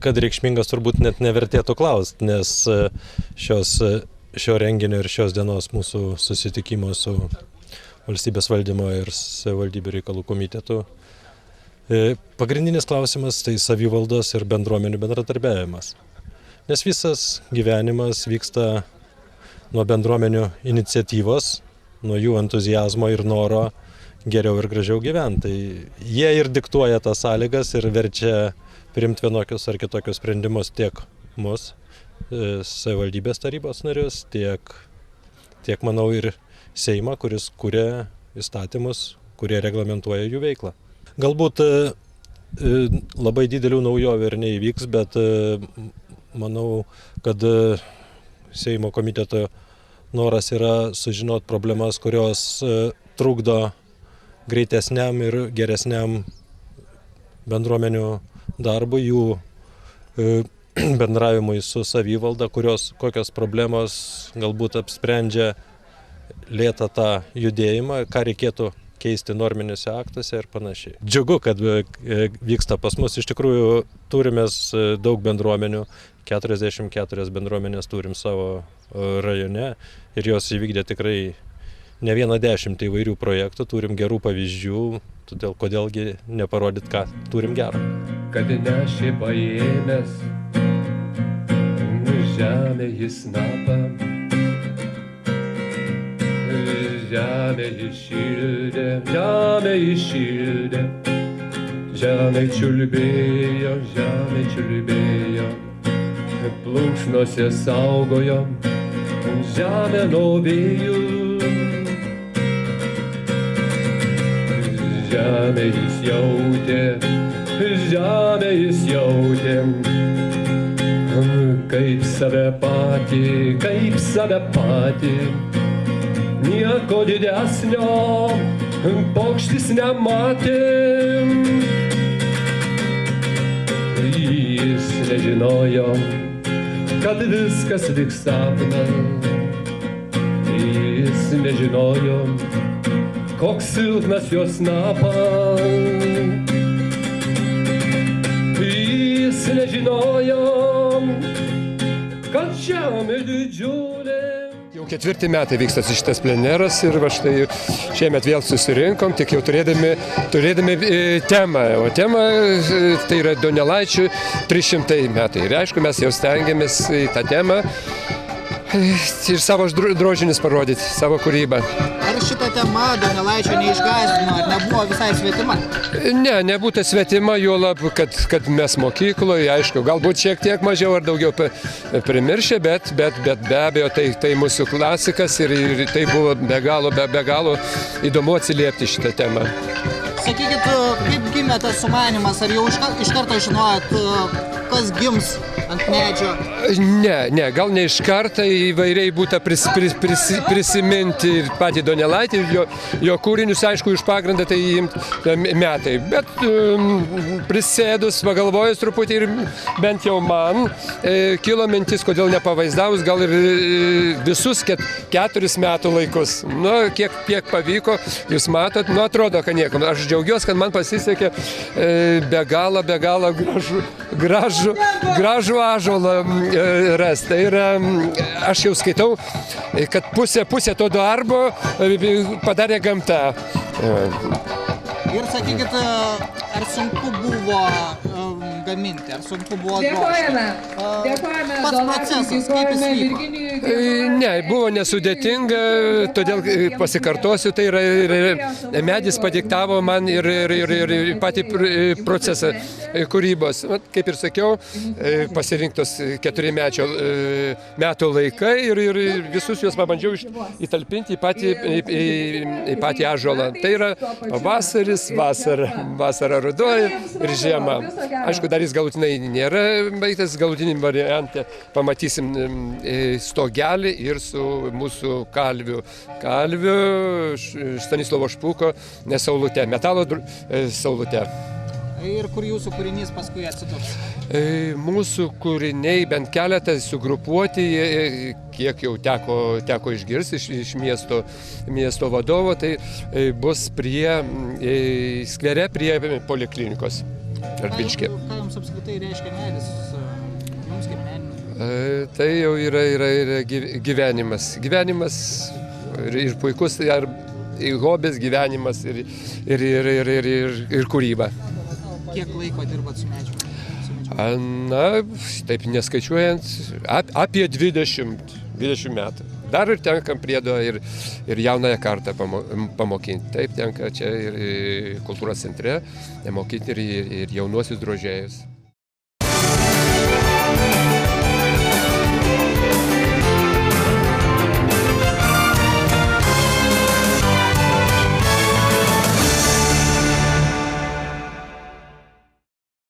Kad reikšmingas turbūt net nevertėtų klausti, nes šio renginio ir šios dienos mūsų susitikimo su valstybės valdymo ir savivaldybių reikalų komitetu pagrindinis klausimas tai savivaldos ir bendruomenių bendradarbiavimas. Nes visas gyvenimas vyksta nuo bendruomenių iniciatyvos, nuo jų entuziazmo ir noro geriau ir gražiau gyventi. Tai jie ir diktuoja tas sąlygas ir verčia priimti vienokius ar kitokius sprendimus tiek mus, savivaldybės tarybos narius, tiek manau ir Seimą, kuris kuria įstatymus, kurie reglamentuoja jų veiklą. Galbūt labai didelių naujovių ir neįvyks, bet manau, kad Seimo komiteto noras yra sužinoti problemas, kurios trukdo greitesniam ir geresniam bendruomenių darbui, jų bendravimui su savivalda, kokios problemos galbūt apsprendžia lėtą tą judėjimą, ką reikėtų keisti norminiuose aktuose ir panašiai. Džiugu, kad vyksta pas mus. Iš tikrųjų turime daug bendruomenių, 44 bendruomenės turim savo rajone ir jos įvykdė tikrai ne vieną 10 įvairių projektų, turim gerų pavyzdžių, todėl kodėlgi neparodyt, ką turim gerą. Kad nešė paėmęs žemė jis snapą, žemė iššildė, žemė čiulbėjo, plunksnose saugojo žemė nuo vėjų. Žemė jis jautė, kaip save patį, nieko didesnio paukštis nematė. Jis nežinojo, kad viskas tik sapnas, jis nežinojo, koks silpnas jos snapas. Jis nežinojo, kad žemė didžiulė. Jau 4 metai vyksta šitas pleneras ir va štai šiemet vėl susirinkom, tik jau turėdami temą. O tema tai yra Donelaičių 300 metai. Ir aišku, mes jau stengiamės į tą temą ir savo drožinius parodyti, savo kūrybą. Ar šita tema Donelaičio neišgąsdino, ar nebuvo visai svetima? Ne, nebūtų svetima, juolab, kad mes mokykloje, aišku, galbūt šiek tiek mažiau ar daugiau primiršę, bet be abejo tai mūsų klasikas ir tai buvo be galo įdomu atsiliepti šitą temą. Sakykit, kaip gimė tas sumanymas? Ar jau iš karto žinojot, kas gims ant medžio? Ne, gal ne iš karto, įvairiai būtų prisiminti ir patį Donelaitį, jo kūrinius, aišku, iš pagrindą tai metai. Bet prisėdus, pagalvojus truputį ir bent jau man kilo mintis, kodėl nepavaizdavus, gal ir visus 4 metų laikus. Nu, kiek pavyko, jūs matot, nu, atrodo, kad niekam. Aš džiaugiuosi, kad man pasisekė be galo gražų ąžuolą rasti. Tai yra, aš jau skaitau, kad pusė to darbo padarė gamta. Ir sakykit, ar sunku buvo gaminti, ar sunku buvo drožti? Dėkojame. Pats procesas, kaip jis vyko? Ne, buvo nesudėtinga, todėl pasikartosiu, tai yra medis padiktavo man ir patį procesą kūrybos. Kaip ir sakiau, pasirinktos 4 metų laikai ir visus juos pabandžiau įtalpinti į patį ąžuolą. Tai yra pavasaris, vasara ruduo ir žiema. Aišku, dar jis galutinai nėra baigtas, galutinį variantą pamatysim stogelį ir su mūsų kalviu Stanislovo Špuko saulute, metalo saulute. Ir kur jūsų kūrinys paskui atsidurs? Mūsų kūriniai bent keletą sugrupuoti, kiek jau teko išgirsti iš miesto vadovo, tai bus skvere prie poliklinikos. Radviliškyje. Ką jums apskritai reiškia medis jums kaip menininkui? Tai jau yra gyvenimas. Gyvenimas ir puikus hobis, gyvenimas ir kūryba. Kiek laiko dirbat su medžiu? Na, taip neskaičiuojant, apie 20 metų. Dar ir tenka priedo ir jaunąją kartą pamokinti. Taip tenka čia ir kultūros centre mokinti ir jaunuosius drožėjus.